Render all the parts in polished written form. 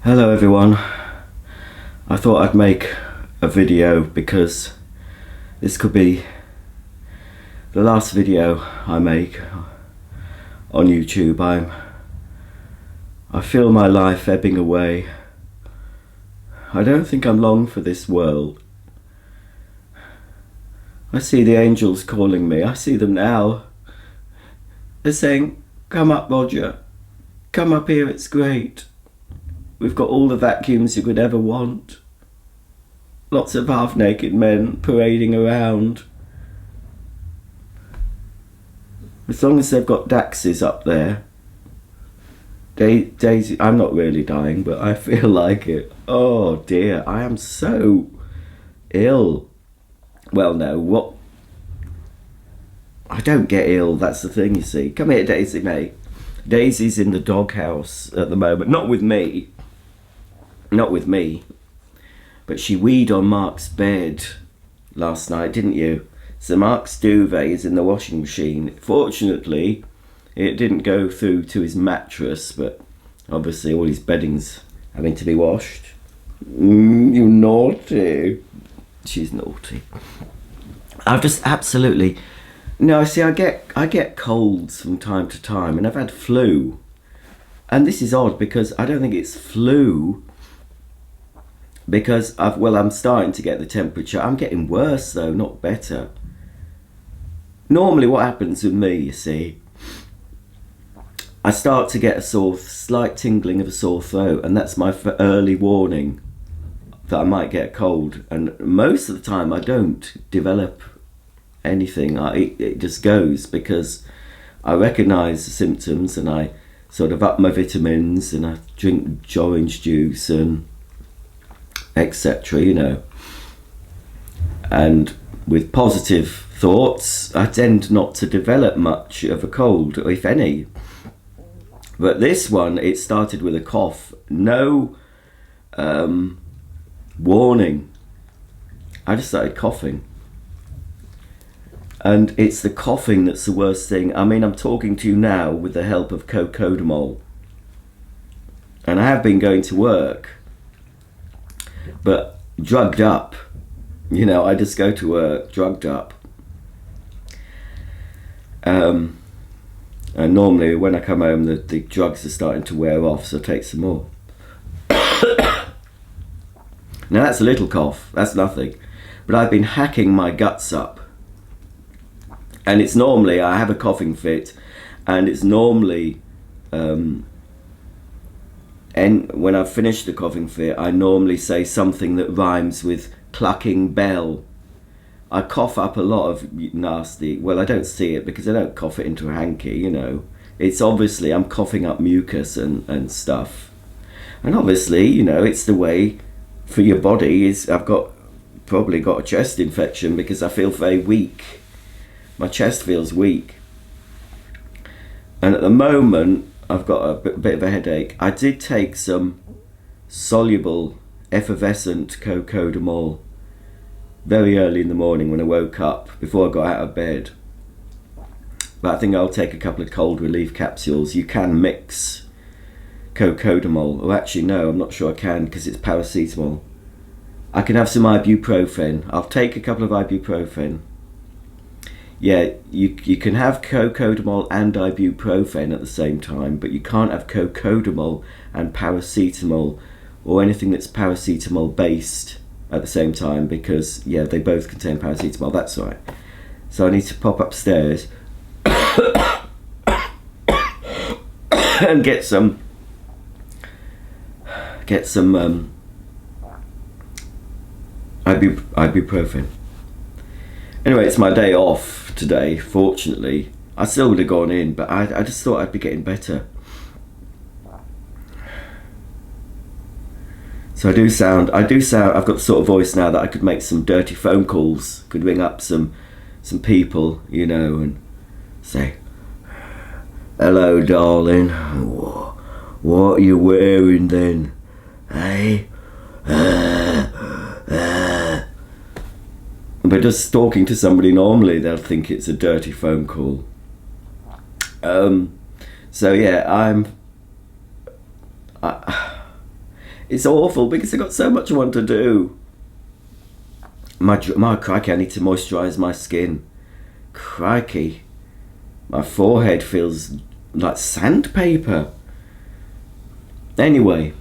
Hello everyone. I thought I'd make a video because this could be the last video I make on YouTube. I feel my life ebbing away. I don't think I'm long for this world. I see the angels calling me. I see them now. They're saying, "Come up, Roger. Come up here, it's great. We've got all the vacuums you could ever want. Lots of half-naked men parading around. As long as they've got Daxes up there." Daisy, I'm not really dying, but I feel like it. Oh dear, I am so ill. Well, no, what? I don't get ill, that's the thing, you see. Come here, Daisy, mate. Daisy's in the doghouse at the moment. Not with me, but she weed on Mark's bed last night, didn't you? So Mark's duvet is in the washing machine. Fortunately, it didn't go through to his mattress, but obviously all his bedding's having to be washed. You naughty. She's naughty. I've just absolutely... No, see, I get colds from time to time, and I've had flu. And this is odd because I don't think it's flu, because I'm starting to get the temperature. I'm getting worse though, not better. Normally what happens with me, you see, I start to get a slight tingling of a sore throat, and that's my early warning that I might get a cold. And most of the time I don't develop anything. It just goes because I recognise the symptoms, and I sort of up my vitamins, and I drink orange juice and etc., you know. And with positive thoughts, I tend not to develop much of a cold, if any. But this one, it started with a cough. No warning. I just started coughing. And it's the coughing that's the worst thing. I mean, I'm talking to you now with the help of cocodamol. And I have been going to work, but drugged up. You know, I just go to work drugged up. And normally when I come home, the drugs are starting to wear off, so I take some more. Now that's a little cough, that's nothing. But I've been hacking my guts up. And it's normally, I have a coughing fit, and it's normally, and when I've finished the coughing fit, I normally say something that rhymes with clucking bell. I cough up a lot of nasty, well, I don't see it because I don't cough it into a hanky, you know. It's obviously, I'm coughing up mucus and stuff. And obviously, you know, it's the way for your body is, probably got a chest infection because I feel very weak. My chest feels weak. And at the moment, I've got a bit of a headache. I did take some soluble, effervescent cocodamol very early in the morning when I woke up, before I got out of bed. But I think I'll take a couple of cold relief capsules. You can mix cocodamol. Oh, actually, no, I'm not sure I can because it's paracetamol. I can have some ibuprofen. I'll take a couple of ibuprofen. Yeah, you can have cocodamol and ibuprofen at the same time, but you can't have cocodamol and paracetamol or anything that's paracetamol based at the same time, because yeah, they both contain paracetamol. That's right. So I need to pop upstairs and get some ibuprofen. Anyway, it's my day off today, fortunately. I still would have gone in, but I just thought I'd be getting better. So I do sound, I've got the sort of voice now that I could make some dirty phone calls, could ring up some people, you know, and say, "Hello, darling, what are you wearing then, eh? But just talking to somebody normally, they'll think it's a dirty phone call. So yeah, It's awful because I've got so much I want to do. My crikey, I need to moisturise my skin. Crikey. My forehead feels like sandpaper. Anyway,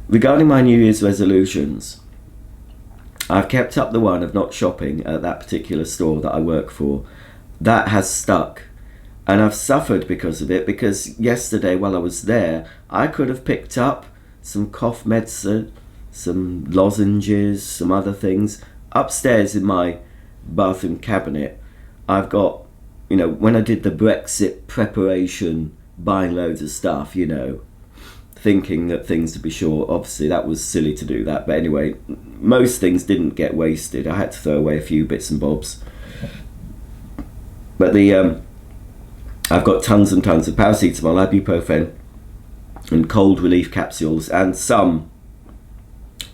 regarding my New Year's resolutions, I've kept up the one of not shopping at that particular store that I work for. That has stuck. And I've suffered because of it, because yesterday while I was there, I could have picked up some cough medicine, some lozenges, some other things. Upstairs in my bathroom cabinet, I've got, you know, when I did the Brexit preparation, buying loads of stuff, you know, thinking that things to be short. Obviously that was silly to do that, but anyway, most things didn't get wasted. I had to throw away a few bits and bobs. But I've got tons and tons of paracetamol, ibuprofen, and cold relief capsules, and some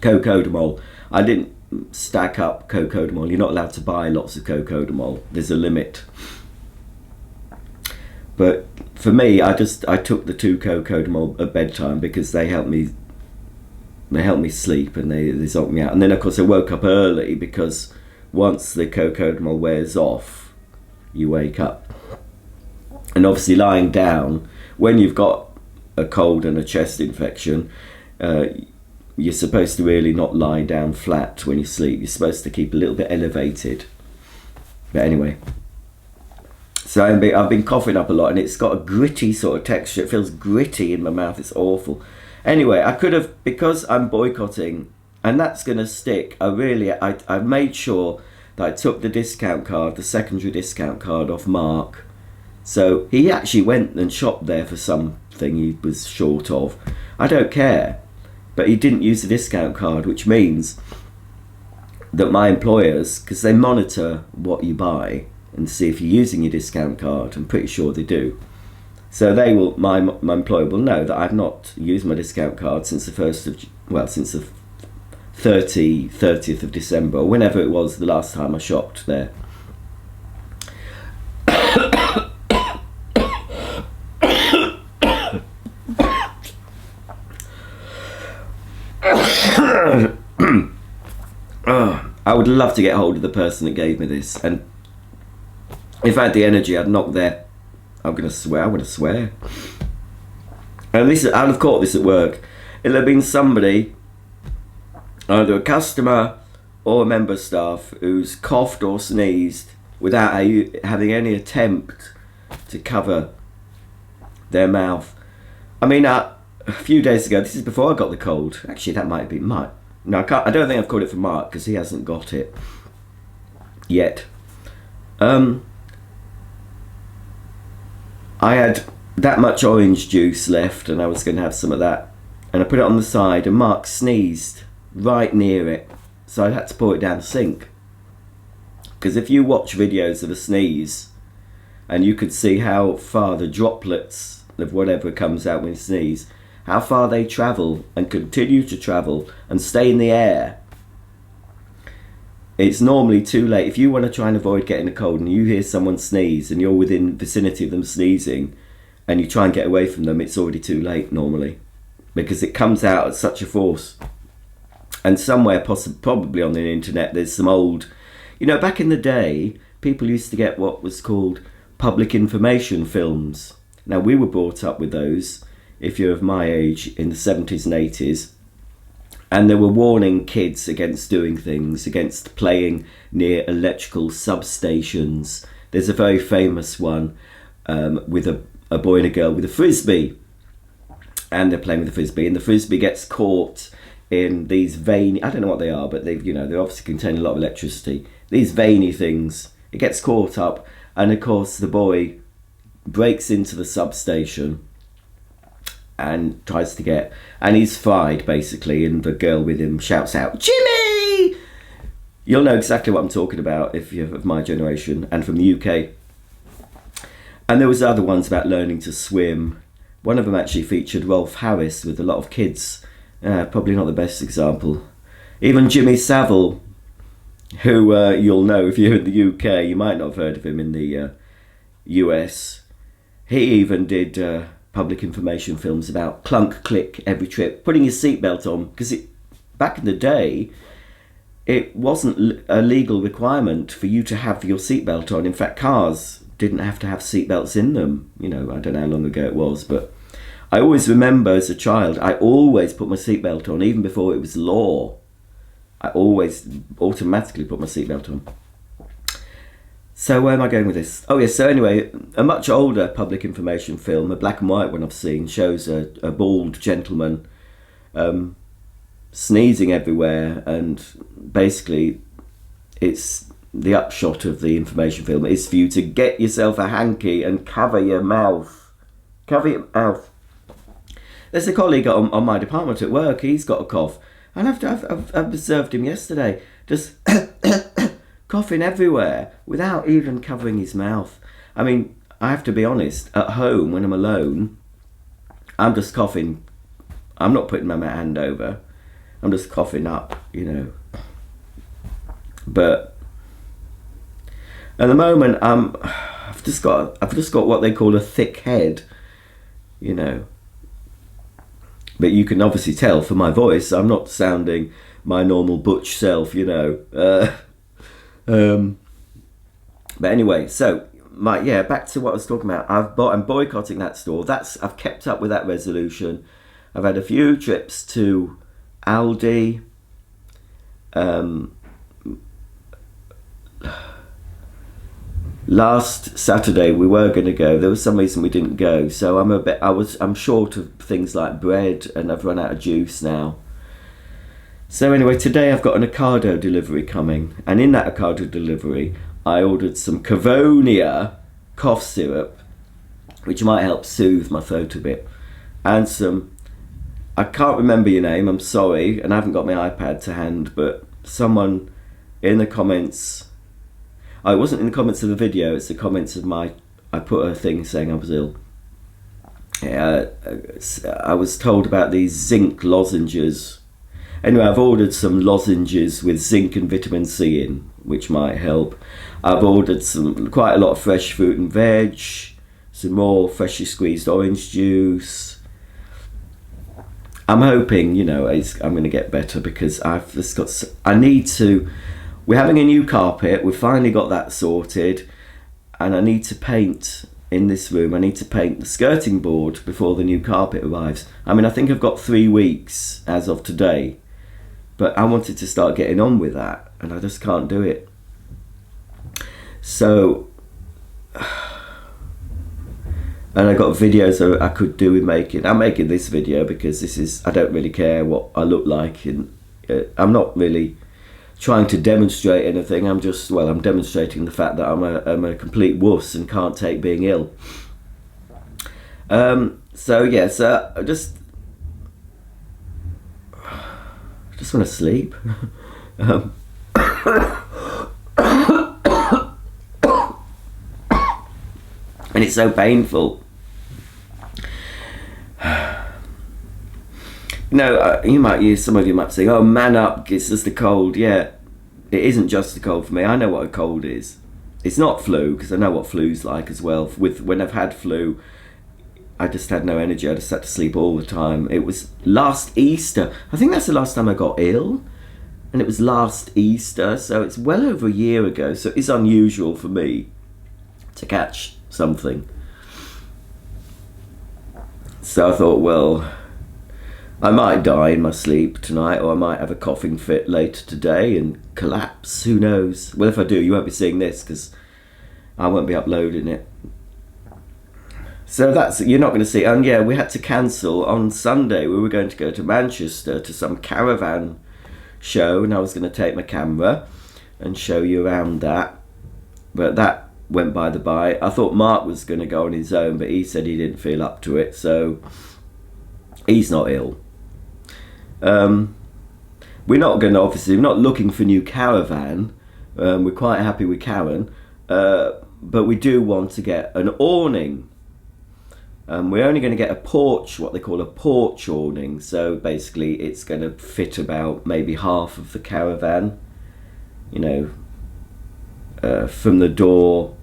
cocodamol. I didn't stack up cocodamol. You're not allowed to buy lots of cocodamol. There's a limit. But for me, I took the 2 cocodamol at bedtime because they help me sleep, and they zonked me out. And then of course I woke up early because once the cocodamol wears off, you wake up. And obviously lying down, when you've got a cold and a chest infection, you're supposed to really not lie down flat when you sleep. You're supposed to keep a little bit elevated. But anyway, so I've been coughing up a lot, and it's got a gritty sort of texture. It feels gritty in my mouth. It's awful. Anyway, I could have, because I'm boycotting, and that's going to stick, I made sure that I took the discount card, the secondary discount card off Mark. So he actually went and shopped there for something he was short of. I don't care. But he didn't use the discount card, which means that my employers, because they monitor what you buy and see if you're using your discount card, I'm pretty sure they do. So they will, my employer will know that I've not used my discount card since the 30th of December, or whenever it was the last time I shopped there. I would love to get hold of the person that gave me this, and if I had the energy, I'd knock their... I'm going to swear. And I'd have caught this at work. It'll have been somebody, either a customer or a member of staff, who's coughed or sneezed without having any attempt to cover their mouth. I mean, a few days ago, this is before I got the cold. Actually, that might be Mark. No, I don't think I've caught it for Mark because he hasn't got it yet. I had that much orange juice left, and I was going to have some of that, and I put it on the side, and Mark sneezed right near it, so I had to pour it down the sink. Because if you watch videos of a sneeze, and you could see how far the droplets of whatever comes out when you sneeze, how far they travel and continue to travel and stay in the air, it's normally too late. If you want to try and avoid getting a cold and you hear someone sneeze and you're within vicinity of them sneezing and you try and get away from them, it's already too late normally, because it comes out at such a force. And somewhere, probably on the internet, there's some old, you know, back in the day, people used to get what was called public information films. Now, we were brought up with those, if you're of my age, in the 70s and 80s. And they were warning kids against doing things, against playing near electrical substations. There's a very famous one with a boy and a girl with a frisbee. And they're playing with the frisbee, and the frisbee gets caught in these veiny, I don't know what they are, but they obviously contain a lot of electricity. These veiny things, it gets caught up, and of course the boy breaks into the substation and tries to get, and he's fried basically, and the girl with him shouts out, "Jimmy!" You'll know exactly what I'm talking about if you're of my generation and from the UK. And there was other ones about learning to swim. One of them actually featured Rolf Harris with a lot of kids. Probably not the best example. Even Jimmy Savile, who you'll know if you're in the UK, you might not have heard of him in the US. He even did public information films about clunk, click every trip, putting your seatbelt on, because back in the day, it wasn't a legal requirement for you to have your seatbelt on. In fact, cars didn't have to have seatbelts in them. You know, I don't know how long ago it was, but I always remember as a child, I always put my seatbelt on, even before it was law. I always automatically put my seatbelt on. So where am I going with this? Oh yes, so anyway, a much older public information film, a black and white one I've seen, shows a bald gentleman sneezing everywhere, and basically it's the upshot of the information film is for you to get yourself a hanky and cover your mouth. Cover your mouth. There's a colleague on my department at work, he's got a cough, and I've observed him yesterday, just coughing everywhere without even covering his mouth. I mean, I have to be honest, at home when I'm alone, I'm just coughing. I'm not putting my hand over. I'm just coughing up, you know. But at the moment, I've just got what they call a thick head, you know. But you can obviously tell from my voice, I'm not sounding my normal butch self, you know. But anyway, so back to what I was talking about. I'm boycotting that store. I've kept up with that resolution. I've had a few trips to Aldi. Last Saturday we were going to go. There was some reason we didn't go, so I'm short of things like bread, and I've run out of juice now. So anyway, today I've got an Ocado delivery coming, and in that Ocado delivery I ordered some Cavonia cough syrup, which might help soothe my throat a bit, and I can't remember your name, I'm sorry, and I haven't got my iPad to hand, but someone in the comments, it wasn't in the comments of the video, it's the comments of I put a thing saying I was ill. I was told about these zinc lozenges. Anyway, I've ordered some lozenges with zinc and vitamin C in, which might help. I've ordered quite a lot of fresh fruit and veg, some more freshly squeezed orange juice. I'm hoping, you know, I'm going to get better, because we're having a new carpet, we've finally got that sorted, and I need to paint in this room. I need to paint the skirting board before the new carpet arrives. I mean, I think I've got 3 weeks as of today, but I wanted to start getting on with that, and I just can't do it. So, and I got videos that I could do with making. I'm making this video because I don't really care what I look like, and I'm not really trying to demonstrate anything. I'm demonstrating the fact that I'm a complete wuss and can't take being ill. So I just want to sleep. And it's so painful. Some of you might say, oh, man up, it's just a cold. Yeah, it isn't just a cold for me. I know what a cold is. It's not flu, because I know what flu's like as well. When I've had flu, I just had no energy. I just had to sleep all the time. It was last Easter. I think that's the last time I got ill. And it was last Easter, so it's well over a year ago. So it's unusual for me to catch something. So I thought, well, I might die in my sleep tonight, or I might have a coughing fit later today and collapse. Who knows? Well, if I do, you won't be seeing this, because I won't be uploading it. So you're not going to see. And yeah, we had to cancel on Sunday. We were going to go to Manchester to some caravan show, and I was going to take my camera and show you around that. But that went by the by. I thought Mark was going to go on his own, but he said he didn't feel up to it, so he's not ill. We're not looking for a new caravan. We're quite happy with Karen, but we do want to get an awning. We're only going to get a porch, what they call a porch awning. So basically it's going to fit about maybe half of the caravan, from the door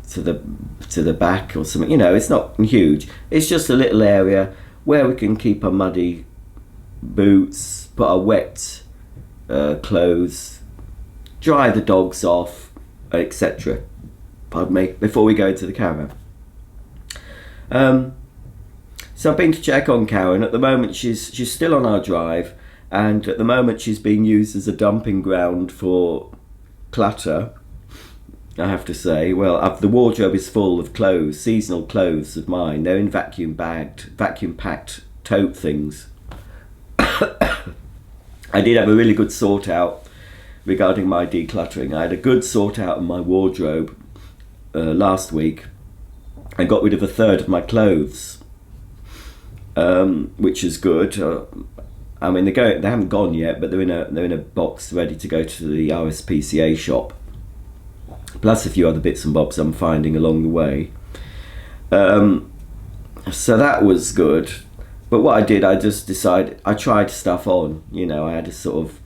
to the back or something. You know, it's not huge. It's just a little area where we can keep our muddy boots, put our wet clothes, dry the dogs off, etc. Pardon me, before we go into the caravan. So I've been to check on Karen. At the moment she's still on our drive, and at the moment she's being used as a dumping ground for clutter, I have to say. Well, the wardrobe is full of clothes, seasonal clothes of mine. They're in vacuum packed tote things. I did have a really good sort out regarding my decluttering. I had a good sort out of my wardrobe last week. I got rid of a third of my clothes, which is good. I mean, they haven't gone yet, but they're in a box ready to go to the RSPCA shop. Plus a few other bits and bobs I'm finding along the way. So that was good. But what I did, I just decided, I tried stuff on. You know, I had to sort of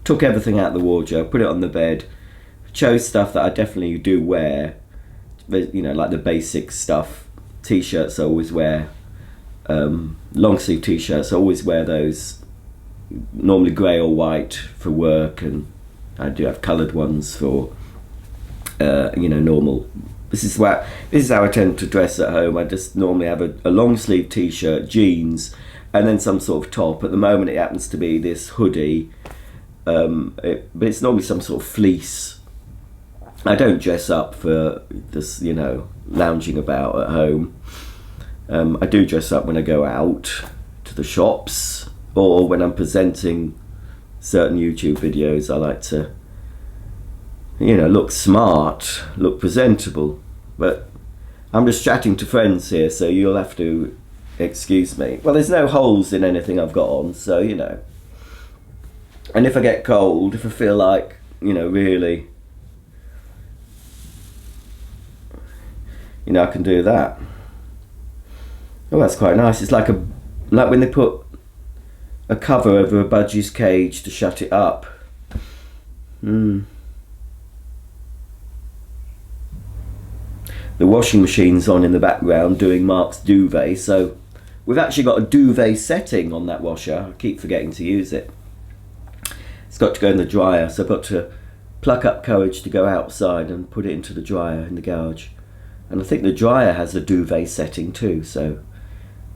took everything out of the wardrobe, put it on the bed, chose stuff that I definitely do wear. You know, like the basic stuff. T-shirts I always wear. Long sleeve t-shirts, I always wear those. Normally grey or white for work, and I do have coloured ones for you know, normal. This is how I tend to dress at home. I just normally have a long sleeve t-shirt, jeans, and then some sort of top. At the moment it happens to be this hoodie, but it's normally some sort of fleece. I don't dress up for this, you know, lounging about at home. I do dress up when I go out to the shops, or when I'm presenting certain YouTube videos. I like to, you know, look smart, look presentable. But I'm just chatting to friends here, so you'll have to excuse me. Well, there's no holes in anything I've got on, so, you know. And if I get cold, if I feel like, you know, really, you know, I can do that. Oh, that's quite nice. It's like when they put a cover over a budgie's cage to shut it up. The washing machine's on in the background doing Mark's duvet, so we've actually got a duvet setting on that washer. I keep forgetting to use it. It's got to go in the dryer, so I've got to pluck up courage to go outside and put it into the dryer in the garage. And I think the dryer has a duvet setting too, so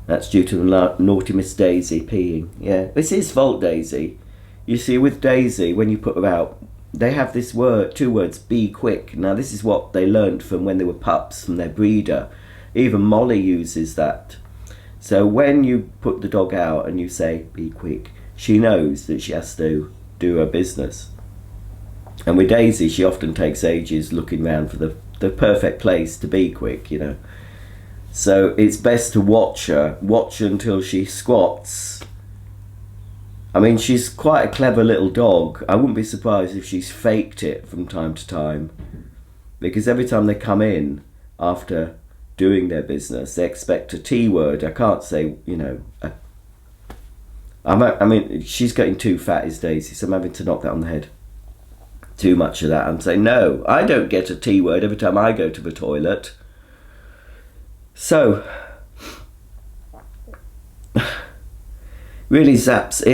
that's due to the naughty Miss Daisy peeing. Yeah, this is fault Daisy. You see, with Daisy, when you put her out, they have this word, 2 words, be quick. Now this is what they learnt from when they were pups, from their breeder. Even Molly uses that. So when you put the dog out and you say, be quick, she knows that she has to do her business. And with Daisy, she often takes ages looking around for the perfect place to be quick, you know. So it's best to watch her until she squats. I mean, she's quite a clever little dog. I wouldn't be surprised if she's faked it from time to time, because every time they come in after doing their business, they expect a T word. I can't say, you know, I mean, she's getting too fat, is Daisy, so I'm having to knock that on the head. Too much of that. I'm saying, no, I don't get a T word every time I go to the toilet. So really zaps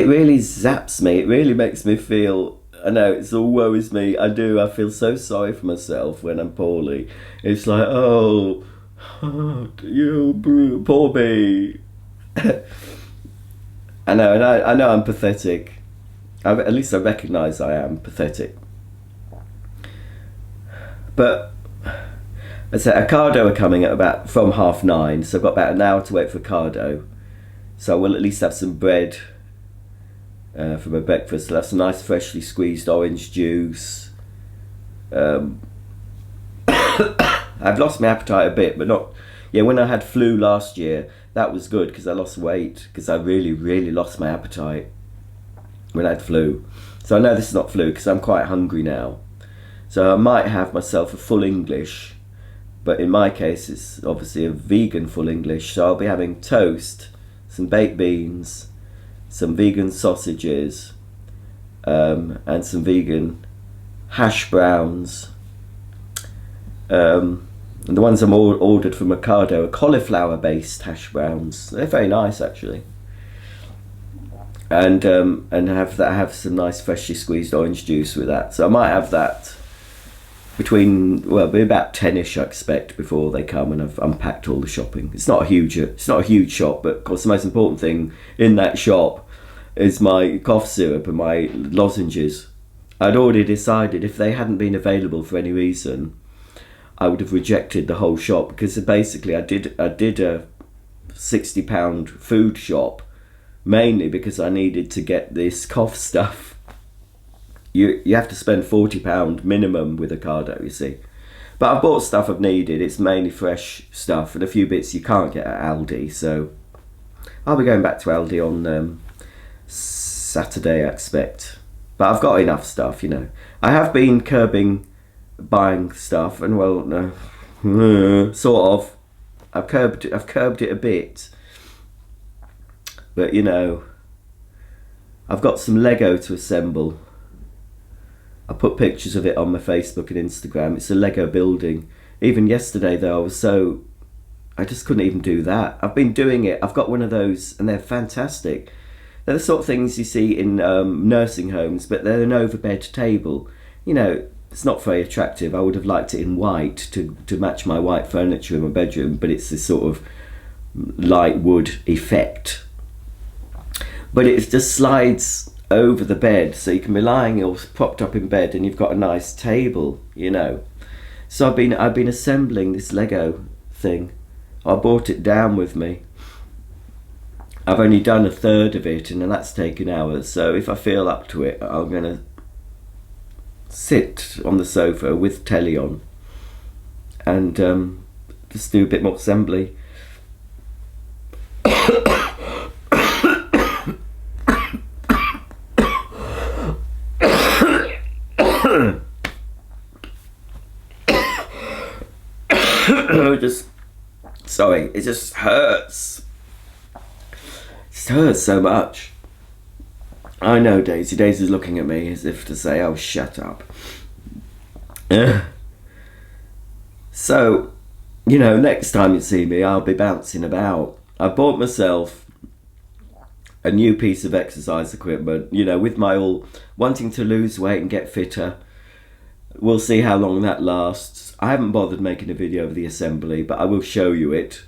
me. It really makes me feel, I know it's all woe is me. I feel so sorry for myself when I'm poorly. It's like, oh you poor me. I know, and I know I'm pathetic. At least I recognise I am pathetic. But I say Ocado are coming at from 9:30, so I've got about an hour to wait for Ocado. So I will at least have some bread for my breakfast. I'll have some nice freshly squeezed orange juice. I've lost my appetite a bit, but not. Yeah, when I had flu last year, that was good because I lost weight, because I really, really lost my appetite when I had flu. So I know this is not flu because I'm quite hungry now. So I might have myself a full English, but in my case it's obviously a vegan full English. So I'll be having toast, some baked beans, some vegan sausages, and some vegan hash browns, And the ones I'm ordered from Ocado are cauliflower-based hash browns. They're very nice, actually. And have some nice freshly squeezed orange juice with that. So I might have that be about 10ish, I expect, before they come, and I've unpacked all the shopping. It's not a huge shop, but of course the most important thing in that shop is my cough syrup and my lozenges. I'd already decided if they hadn't been available for any reason, I would have rejected the whole shop, because basically I did a £60 food shop mainly because I needed to get this cough stuff. You have to spend £40 minimum with Ocado, you see. But I've bought stuff I've needed. It's mainly fresh stuff and a few bits you can't get at Aldi. So I'll be going back to Aldi on Saturday, I expect. But I've got enough stuff, you know. I have been curbing buying stuff, and well, no, sort of. I've curbed it a bit. But you know, I've got some Lego to assemble. I put pictures of it on my Facebook and Instagram. It's a Lego building. Even yesterday though, I just couldn't even do that. I've been doing it. I've got one of those and they're fantastic. They're the sort of things you see in nursing homes, but they're an overbed table. You know, it's not very attractive. I would have liked it in white to match my white furniture in my bedroom, but it's this sort of light wood effect. But it just slides over the bed, so you can be lying or propped up in bed and you've got a nice table, you know. So I've been assembling this Lego thing. I brought it down with me. I've only done a third of it and then that's taken hours, so if I feel up to it, I'm gonna sit on the sofa with telly on and just do a bit more assembly. It just hurts. It just hurts so much. I know Daisy. Daisy's looking at me as if to say, oh, shut up. So, you know, next time you see me, I'll be bouncing about. I bought myself a new piece of exercise equipment, you know, with my all wanting to lose weight and get fitter. We'll see how long that lasts. I haven't bothered making a video of the assembly, but I will show you it.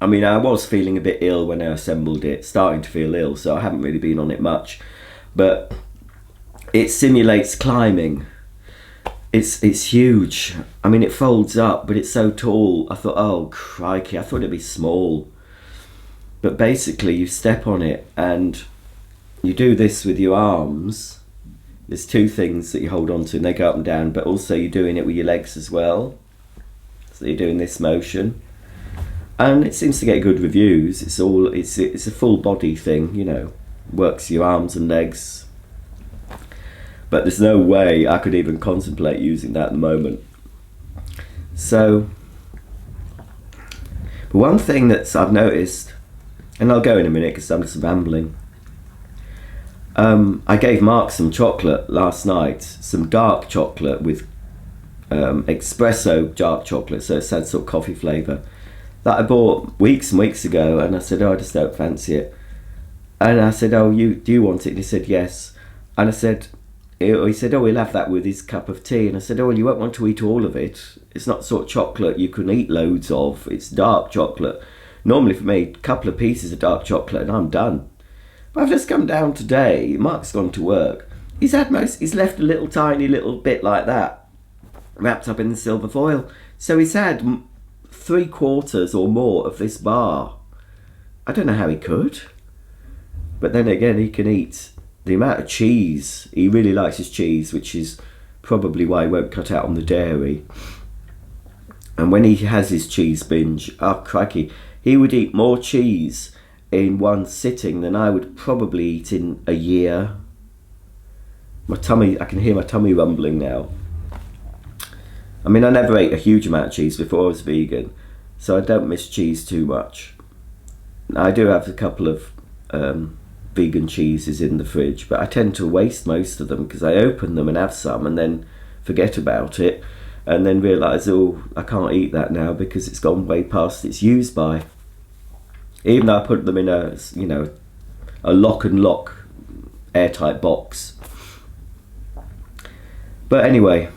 I mean, I was feeling a bit ill when I assembled it, starting to feel ill, so I haven't really been on it much. But it simulates climbing. It's huge. I mean, it folds up, but it's so tall. I thought, oh, crikey, I thought it'd be small. But basically, you step on it and you do this with your arms. There's two things that you hold on to and they go up and down, but also you're doing it with your legs as well. So you're doing this motion. And it seems to get good reviews. It's a full body thing, you know. Works your arms and legs. But there's no way I could even contemplate using that at the moment. So, but one thing that I've noticed, and I'll go in a minute because I'm just rambling. I gave Mark some chocolate last night, some dark chocolate with espresso dark chocolate, so it's had sort of coffee flavour, that I bought weeks and weeks ago, and I said, oh, I just don't fancy it. And I said, oh, do you want it? And he said, yes. And I said, he said, oh, he'll have that with his cup of tea. And I said, oh, well, you won't want to eat all of it. It's not sort of chocolate you can eat loads of. It's dark chocolate. Normally for me, a couple of pieces of dark chocolate and I'm done. But I've just come down today. Mark's gone to work. He's left a little tiny little bit like that, wrapped up in the silver foil. So he's had 3/4 or more of this bar. I don't know how he could. But then again, he can eat the amount of cheese. He really likes his cheese, which is probably why he won't cut out on the dairy. And when he has his cheese binge, oh crikey, he would eat more cheese in one sitting than I would probably eat in a year. My tummy, I can hear my tummy rumbling now. I mean, I never ate a huge amount of cheese before I was vegan, so I don't miss cheese too much. I do have a couple of vegan cheeses in the fridge, but I tend to waste most of them because I open them and have some and then forget about it. and then realise, oh, I can't eat that now because it's gone way past its use by. Even though I put them in a, you know, a lock and lock airtight box. But anyway,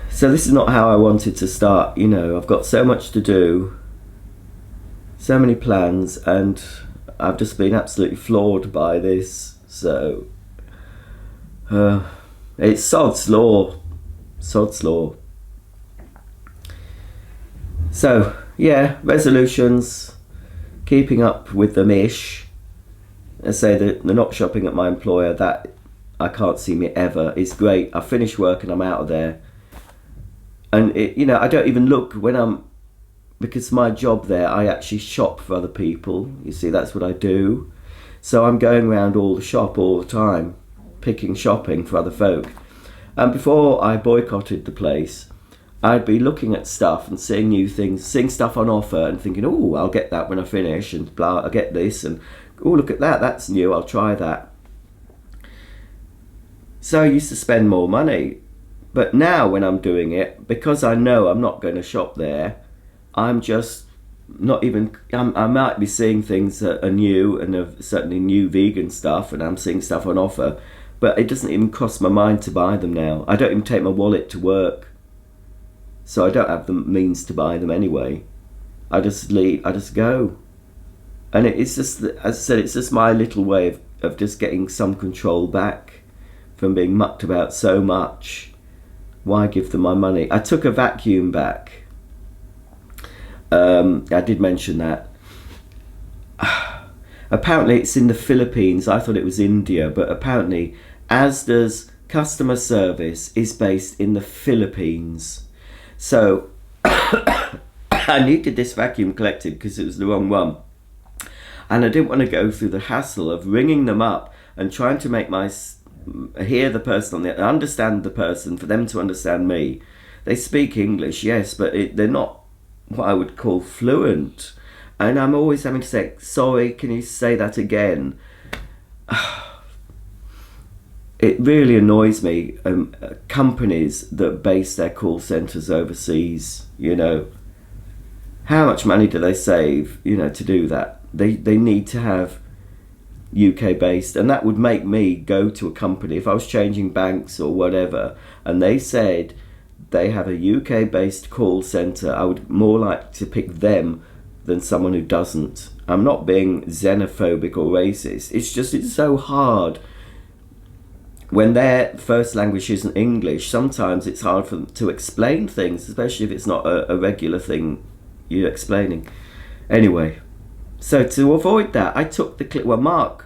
so this is not how I wanted to start. You know, I've got so much to do, so many plans, and I've just been absolutely floored by this. So it's sod's law. So yeah, resolutions, keeping up with them ish. I say that they're not shopping at my employer, that I can't see me ever. It's great. I finish work and I'm out of there. And it, you know, I don't even look when I'm, because my job there, I actually shop for other people. You see, that's what I do. So I'm going around all the shop all the time, shopping for other folk. And before I boycotted the place, I'd be looking at stuff and seeing new things, seeing stuff on offer and thinking, oh, I'll get that when I finish, and blah, I'll get this, and oh, look at that, that's new, I'll try that. So I used to spend more money. But now when I'm doing it, because I know I'm not going to shop there, I'm just not even, I might be seeing things that are new, and are certainly new vegan stuff, and I'm seeing stuff on offer, but it doesn't even cross my mind to buy them now. I don't even take my wallet to work. So I don't have the means to buy them anyway. I just go. And it's just, as I said, it's just my little way of just getting some control back from being mucked about so much. Why give them my money? I took a vacuum back. I did mention that. Apparently it's in the Philippines. I thought it was India, but apparently Asda's customer service is based in the Philippines. So I needed this vacuum collected because it was the wrong one, and I didn't want to go through the hassle of ringing them up and trying to make hear the person on the, understand the person, for them to understand me. They speak English, yes, but they're not what I would call fluent, and I'm always having to say, sorry, can you say that again? It really annoys me, companies that base their call centres overseas, you know. How much money do they save, you know, to do that? They need to have UK based, and that would make me go to a company, if I was changing banks or whatever, and they said they have a UK based call centre, I would more like to pick them than someone who doesn't. I'm not being xenophobic or racist, it's just, it's so hard. When their first language isn't English, sometimes it's hard for them to explain things, especially if it's not a regular thing you're explaining. Anyway, so to avoid that, I took Mark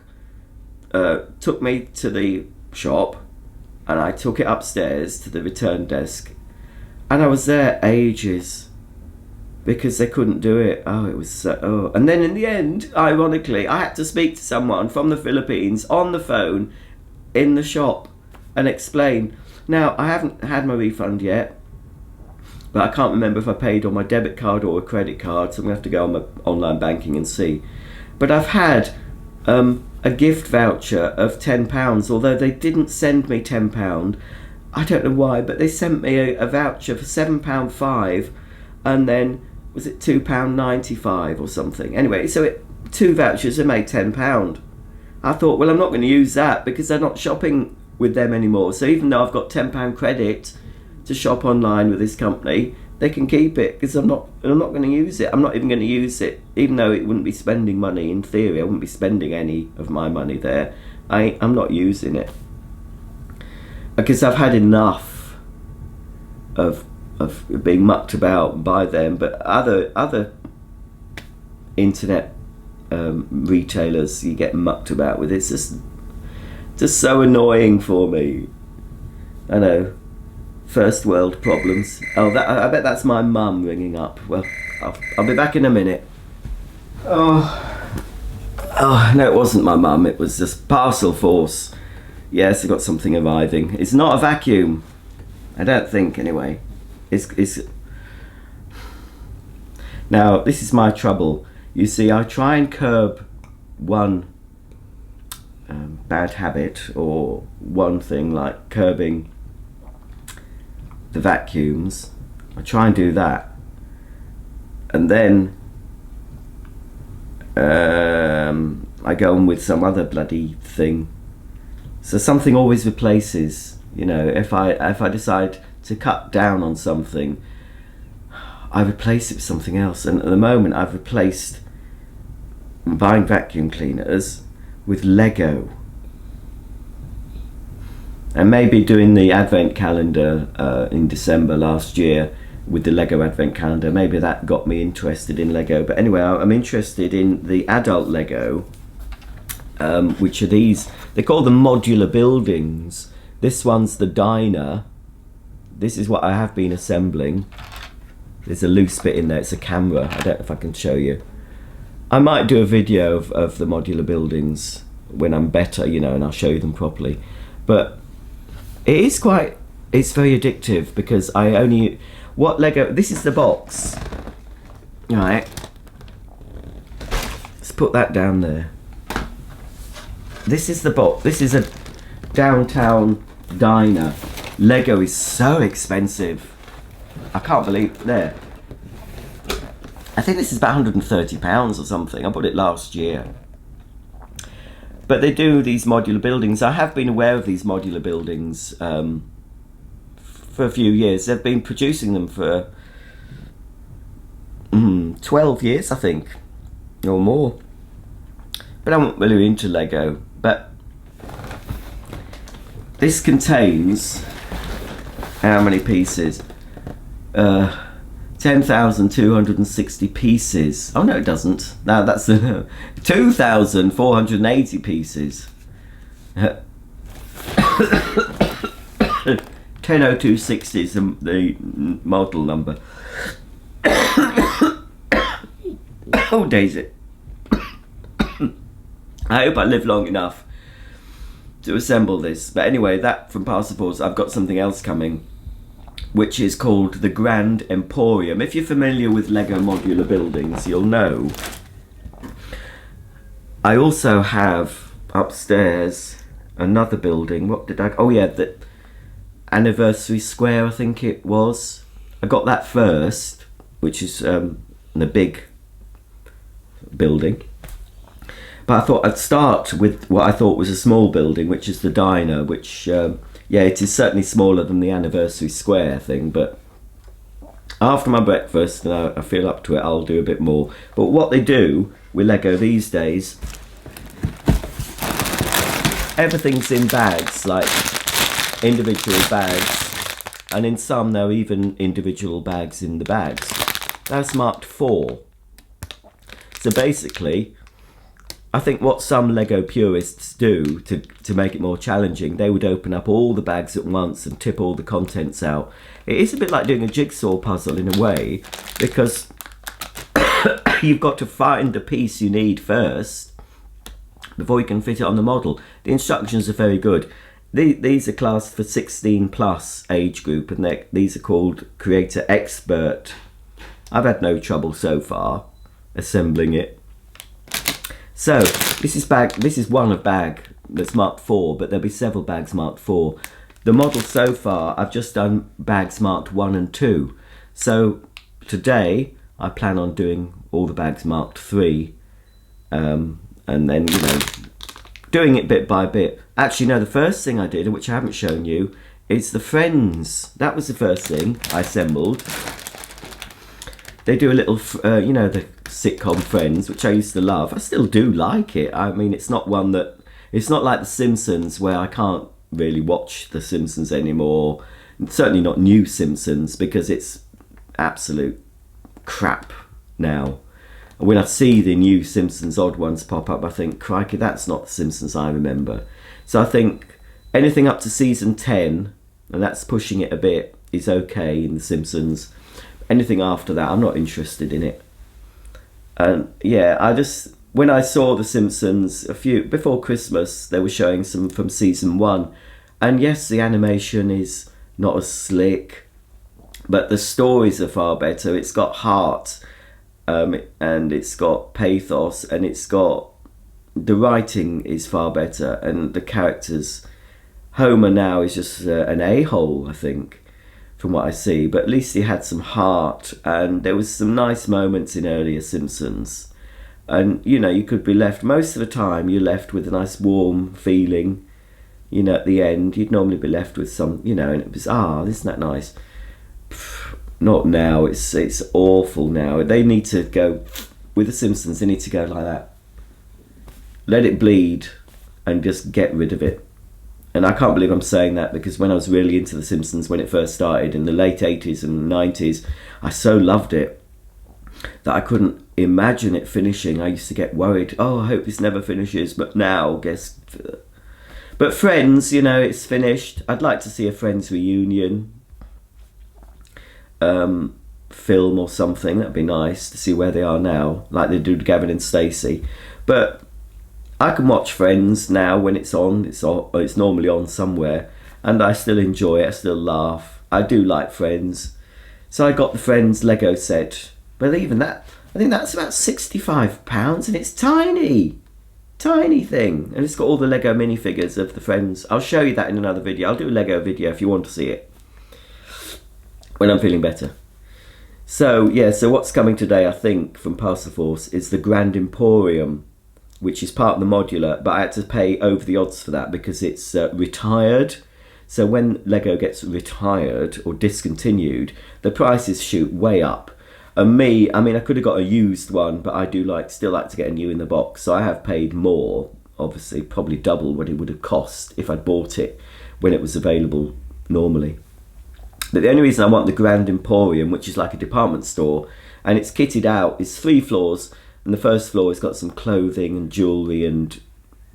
took me to the shop, and I took it upstairs to the return desk, and I was there ages because they couldn't do it. And then in the end, ironically, I had to speak to someone from the Philippines on the phone in the shop and explain. Now, I haven't had my refund yet, but I can't remember if I paid on my debit card or a credit card, so I'm going to have to go on my online banking and see. But I've had a gift voucher of £10, although they didn't send me £10. I don't know why, but they sent me a voucher for £7.5, and then was it £2.95 or something? Anyway, so two vouchers have made £10. I thought, well, I'm not going to use that because they're not shopping with them anymore. So even though I've got £10 credit to shop online with this company, they can keep it because I'm not going to use it. I'm not even going to use it, even though it wouldn't be spending money. In theory, I wouldn't be spending any of my money there. I'm not using it because I've had enough of being mucked about by them. But other internet retailers you get mucked about with, it's just so annoying for me. I know, first world problems. I bet that's my mum ringing up. Well, I'll be back in a minute. Oh no, it wasn't my mum, it was just parcel force. Yes, I got something arriving. It's not a vacuum, I don't think, anyway. It's now, this is my trouble. You see, I try and curb one bad habit, or one thing, like curbing the vacuums. I try and do that, and then I go on with some other bloody thing. So something always replaces, you know. If I decide to cut down on something, I replace it with something else. And at the moment, I've replaced buying vacuum cleaners with Lego. And maybe doing the advent calendar in December last year with the Lego advent calendar, maybe that got me interested in Lego. But anyway, I'm interested in the adult Lego, which are these, they call them modular buildings. This one's the diner. This is what I have been assembling. There's a loose bit in there, it's a camera. I don't know if I can show you. I might do a video of the modular buildings when I'm better, you know, and I'll show you them properly. But it is quite, it's very addictive because I only, what Lego, this is the box. All right. Let's put that down there. This is the box. This is a downtown diner. Lego is so expensive. I can't believe, there. I think this is about £130 or something. I bought it last year. But they do these modular buildings. I have been aware of these modular buildings for a few years. They've been producing them for 12 years, I think, or more. But I'm not really into Lego. But this contains how many pieces? 10,260 pieces. Oh no, it doesn't. No, that's 2,480 pieces. 100260 is the model number. Oh, Daisy. I hope I live long enough to assemble this. But anyway, that from Passports, I've got something else coming, which is called the Grand Emporium. If you're familiar with Lego modular buildings, you'll know. I also have upstairs another building. What did I... Oh yeah, the Anniversary Square, I think it was. I got that first, which is the big building. But I thought I'd start with what I thought was a small building, which is the diner, which... yeah, it is certainly smaller than the Anniversary Square thing, but after my breakfast, and I feel up to it, I'll do a bit more. But what they do with Lego these days, everything's in bags, like individual bags, and in some there are even individual bags in the bags. That's marked 4. So basically, I think what some Lego purists do to make it more challenging, they would open up all the bags at once and tip all the contents out. It is a bit like doing a jigsaw puzzle in a way, because you've got to find the piece you need first before you can fit it on the model. The instructions are very good. These are classed for 16 plus age group, and these are called Creator Expert. I've had no trouble so far assembling it. So this is one of bag that's marked 4, but there'll be several bags marked 4. The model so far, I've just done bags marked 1 and 2. So today I plan on doing all the bags marked 3, and then, you know, doing it bit by bit. Actually, no, the first thing I did, which I haven't shown you, is the Friends. That was the first thing I assembled. They do a little, you know, the sitcom Friends, which I used to love. I still do like it. I mean, it's not one that... It's not like The Simpsons, where I can't really watch The Simpsons anymore. Certainly not new Simpsons, because it's absolute crap now. And when I see the new Simpsons odd ones pop up, I think, crikey, that's not The Simpsons I remember. So I think anything up to season 10, and that's pushing it a bit, is okay in The Simpsons. Anything after that, I'm not interested in it. And yeah, when I saw The Simpsons before Christmas, they were showing some from season 1. And yes, the animation is not as slick, but the stories are far better. It's got heart, and it's got pathos, and the writing is far better, and the characters. Homer now is just an a-hole, I think. from what I see, but at least he had some heart, and there was some nice moments in earlier Simpsons. And, you know, you could be left, most of the time, you're left with a nice warm feeling. You know, at the end, you'd normally be left with some, you know, and it was, isn't that nice? Not now, it's awful now. They need to go, with the Simpsons, they need to go like that. Let it bleed and just get rid of it. And I can't believe I'm saying that, because when I was really into the Simpsons, when it first started in the late 80s and 90s, I so loved it that I couldn't imagine it finishing. I used to get worried, I hope this never finishes, but now, guess... But Friends, you know, it's finished. I'd like to see a Friends reunion film or something. That'd be nice to see where they are now, like they do with Gavin and Stacey. But I can watch Friends now when it's on. It's normally on somewhere, and I still enjoy it. I still laugh. I do like Friends. So I got the Friends Lego set. But even that, I think that's about £65, and it's tiny. Tiny thing. And it's got all the Lego minifigures of the Friends. I'll show you that in another video. I'll do a Lego video if you want to see it, when I'm feeling better. So, yeah, so what's coming today, I think, from Parcel Force is the Grand Emporium, which is part of the modular, but I had to pay over the odds for that because it's retired. So when Lego gets retired or discontinued, the prices shoot way up. And me, I mean, I could have got a used one, but I do still like to get a new in the box. So I have paid more, obviously, probably double what it would have cost if I'd bought it when it was available normally. But the only reason I want the Grand Emporium, which is like a department store, and it's kitted out, it's 3 floors, and the first floor has got some clothing and jewellery and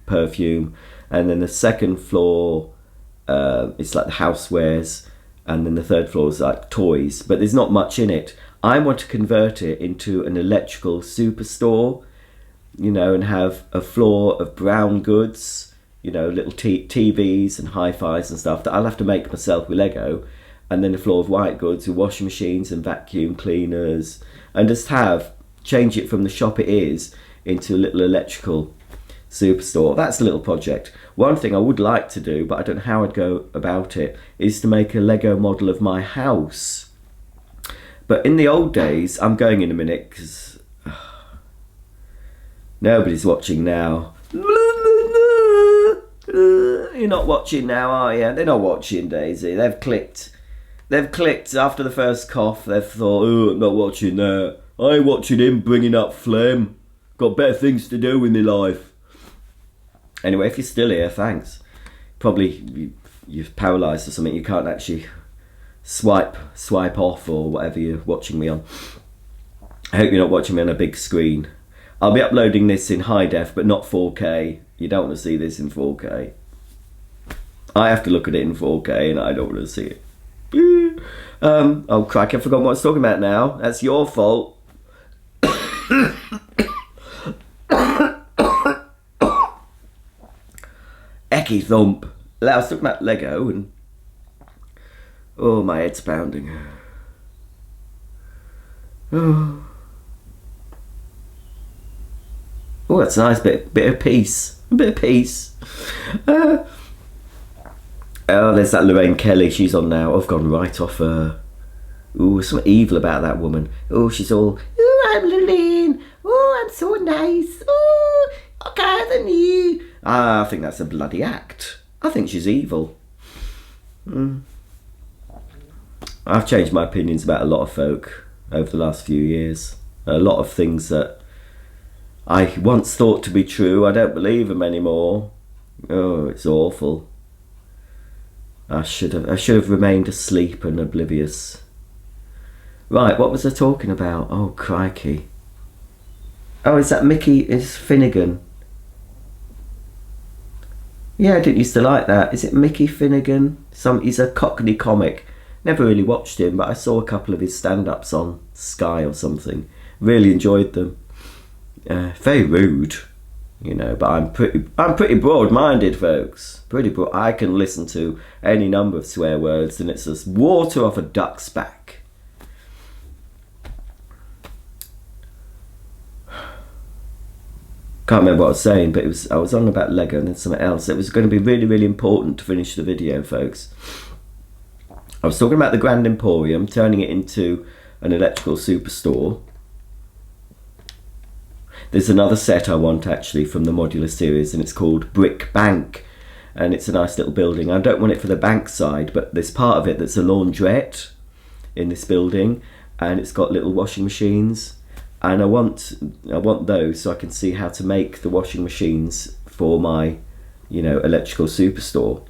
perfume, and then the second floor, it's like the housewares, and then the third floor is like toys, but there's not much in it. I want to convert it into an electrical superstore, you know, and have a floor of brown goods, you know, little TVs and hi-fis and stuff that I'll have to make myself with Lego, and then a floor of white goods with washing machines and vacuum cleaners, and just change it from the shop it is into a little electrical superstore. That's a little project. One thing I would like to do, but I don't know how I'd go about it, is to make a Lego model of my house. But in the old days, I'm going in a minute because nobody's watching now. You're not watching now, are you? They're not watching, Daisy. They've clicked. They've clicked after the first cough. They've thought, I'm not watching that. I ain't watching him bringing up phlegm. Got better things to do with my life. Anyway, if you're still here, thanks. Probably you're paralysed or something. You can't actually swipe off or whatever you're watching me on. I hope you're not watching me on a big screen. I'll be uploading this in high def, but not 4K. You don't want to see this in 4K. I have to look at it in 4K, and I don't want to see it. Oh crikey, I've forgotten what I was talking about now. That's your fault. Ecky thump. I was talking about Lego and... Oh, my head's pounding. Oh, that's a nice bit of peace. A bit of peace. Oh, there's that Lorraine Kelly. She's on now. I've gone right off her. Ooh, something evil about that woman. Oh, she's all, I'm Lorraine. Oh, I'm so nice. Oh, okay, than you. I think that's a bloody act. I think she's evil. I've changed my opinions about a lot of folk over the last few years. A lot of things that I once thought to be true, I don't believe them anymore. Oh, it's awful. I should have remained asleep and oblivious. Right, what was I talking about? Oh, crikey. Oh, is that is Finnegan? Yeah, I didn't used to like that. Is it Mickey Finnegan? He's a Cockney comic. Never really watched him, but I saw a couple of his stand-ups on Sky or something. Really enjoyed them. Very rude, you know, but I'm pretty broad-minded, folks. Pretty broad. I can listen to any number of swear words, and it's just water off a duck's back. Can't remember what I was saying, but I was on about Lego and then something else. It was going to be really, really important to finish the video, folks. I was talking about the Grand Emporium, turning it into an electrical superstore. There's another set I want actually from the modular series, and it's called Brick Bank, and it's a nice little building. I don't want it for the bank side, but there's part of it that's a laundrette in this building, and it's got little washing machines, and I want those so I can see how to make the washing machines for my, electrical superstore.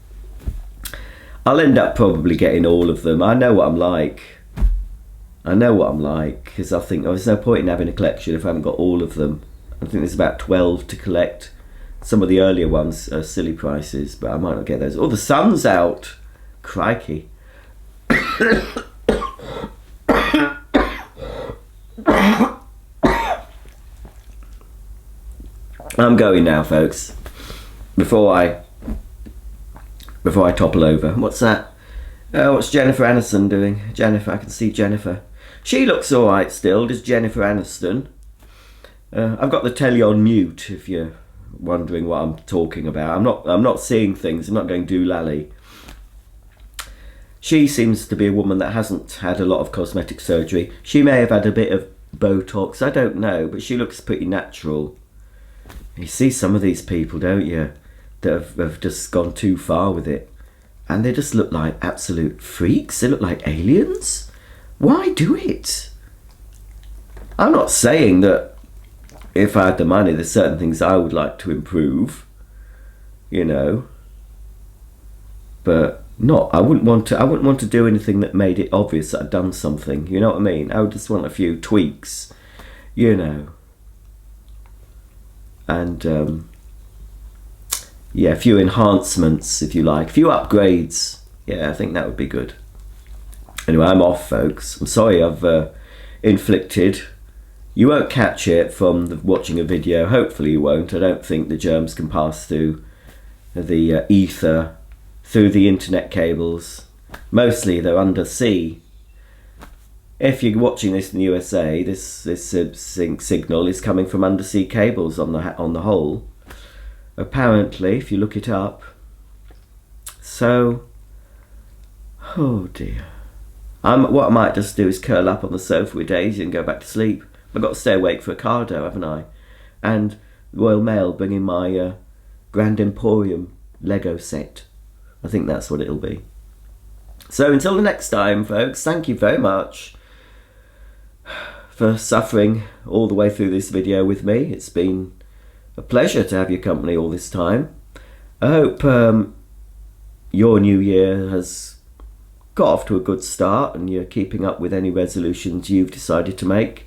I'll end up probably getting all of them. I know what I'm like. Because I think there's no point in having a collection if I haven't got all of them. I think there's about 12 to collect. Some of the earlier ones are silly prices, but I might not get those. Oh, the sun's out. Crikey. I'm going now, folks. Before I topple over. What's that? What's Jennifer Aniston doing? Jennifer, I can see Jennifer. She looks alright still, does Jennifer Aniston. I've got the telly on mute if you're wondering what I'm talking about. I'm not seeing things, I'm not going doolally. She seems to be a woman that hasn't had a lot of cosmetic surgery. She may have had a bit of Botox, I don't know, but she looks pretty natural. You see some of these people, don't you, that have just gone too far with it. And they just look like absolute freaks. They look like aliens. Why do it? I'm not saying that if I had the money, there's certain things I would like to improve, but I wouldn't want to do anything that made it obvious that I'd done something. You know what I mean? I would just want a few tweaks, and a few enhancements, if you like, a few upgrades. Yeah, I think that would be good. Anyway, I'm off, folks. I'm sorry I've inflicted. You won't catch it from watching a video. Hopefully you won't. I don't think the germs can pass through the ether, through the internet cables. Mostly they're undersea. If you're watching this in the USA, this signal is coming from undersea cables on the whole. Apparently, if you look it up. So, oh dear. What I might just do is curl up on the sofa with Daisy and go back to sleep. I've got to stay awake for Ocado, haven't I? And Royal Mail bringing my Grand Emporium Lego set. I think that's what it'll be. So until the next time, folks, thank you very much for suffering all the way through this video with me. It's been a pleasure to have your company all this time. I hope your new year has got off to a good start and you're keeping up with any resolutions you've decided to make,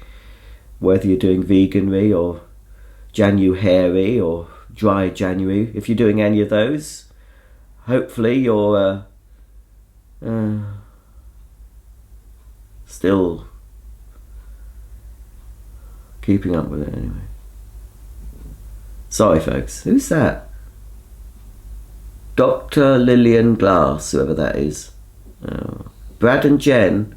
whether you're doing veganry or January or dry January. If you're doing any of those, hopefully you're still keeping up with it anyway. Sorry, folks. Who's that? Dr. Lillian Glass, whoever that is. Oh. Brad and Jen.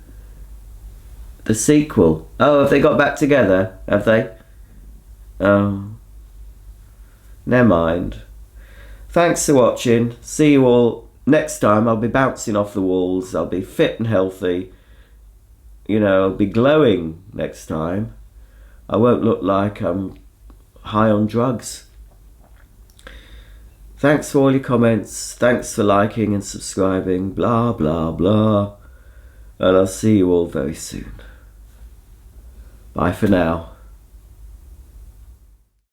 The sequel. Oh, have they got back together? Have they? Oh. Never mind. Thanks for watching. See you all next time. I'll be bouncing off the walls. I'll be fit and healthy. I'll be glowing next time. I won't look like I'm high on drugs. Thanks for all your comments. Thanks for liking and subscribing. Blah, blah, blah. And I'll see you all very soon. Bye for now.